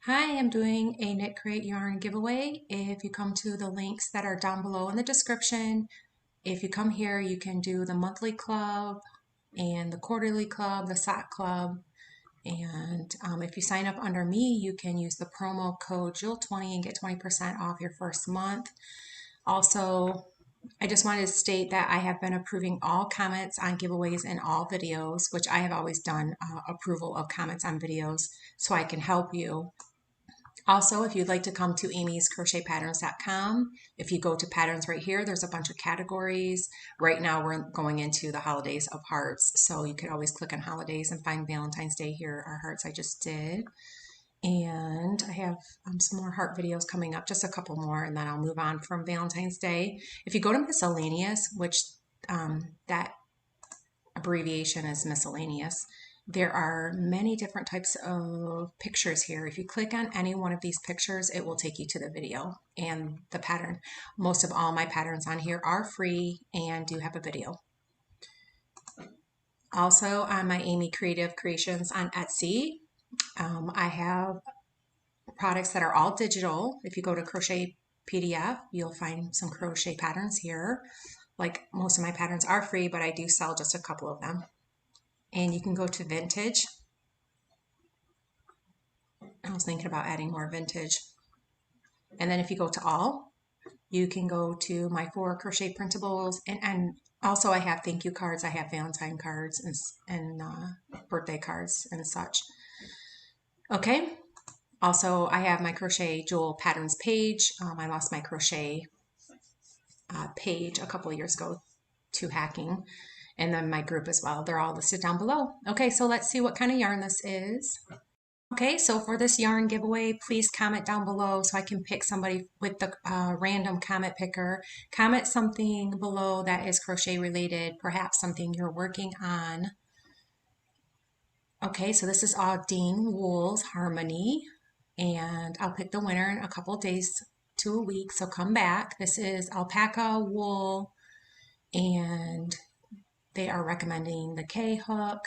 Hi, I'm doing a Knit Crate yarn giveaway. If you come to the links that are down below in the description, if you come here, you can do the monthly club and the quarterly club, the sock club. And if you sign up under me, you can use the promo code Jewel20 and get 20% off your first month. Also, I just wanted to state that I have been approving all comments on giveaways in all videos, which I have always done approval of comments on videos so I can help you. Also, if you'd like to come to amyscrochetpatterns.com, if you go to patterns right here, there's a bunch of categories. Right now we're going into the holidays of hearts, so you could always click on holidays and find Valentine's Day. Here are hearts I just did. And I have some more heart videos coming up, just a couple more, and then I'll move on from Valentine's Day. If you go to miscellaneous, which that abbreviation is miscellaneous, there are many different types of pictures here. If you click on any one of these pictures, it will take you to the video and the pattern. Most of all my patterns on here are free and do have a video. Also on my Amy Creative Creations on Etsy, I have products that are all digital. If you go to Crochet PDF, you'll find some crochet patterns here. Like most of my patterns are free, but I do sell just a couple of them. And you can go to vintage. I was thinking about adding more vintage. And then if you go to all, you can go to my 4 crochet printables. And also I have thank you cards. I have Valentine cards and birthday cards and such. Okay. Also, I have my Crochet Jewel Patterns page. I lost my crochet page a couple of years ago to hacking. And then my group as well. They're all listed down below. Okay, so let's see what kind of yarn this is. Okay, so for this yarn giveaway, please comment down below so I can pick somebody with the random comment picker. Comment something below that is crochet related, perhaps something you're working on. Okay, so this is Dean Wool's Harmony, and I'll pick the winner in a couple days to a week, so come back. This is alpaca wool, and they are recommending the K-hook.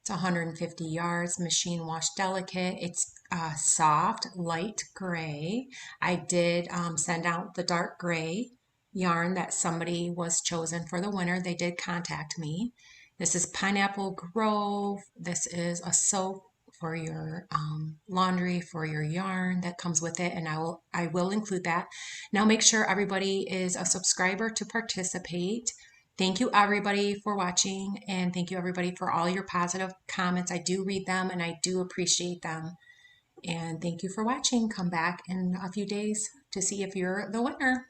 It's 150 yards, machine wash delicate. It's soft, light gray. I did send out the dark gray yarn that somebody was chosen for the winner. They did contact me. This is Pineapple Grove. This is a soap for your laundry, for your yarn that comes with it, and I will include that. Now make sure everybody is a subscriber to participate. Thank you everybody for watching, and thank you everybody for all your positive comments. I do read them and I do appreciate them. And thank you for watching. Come back in a few days to see if you're the winner.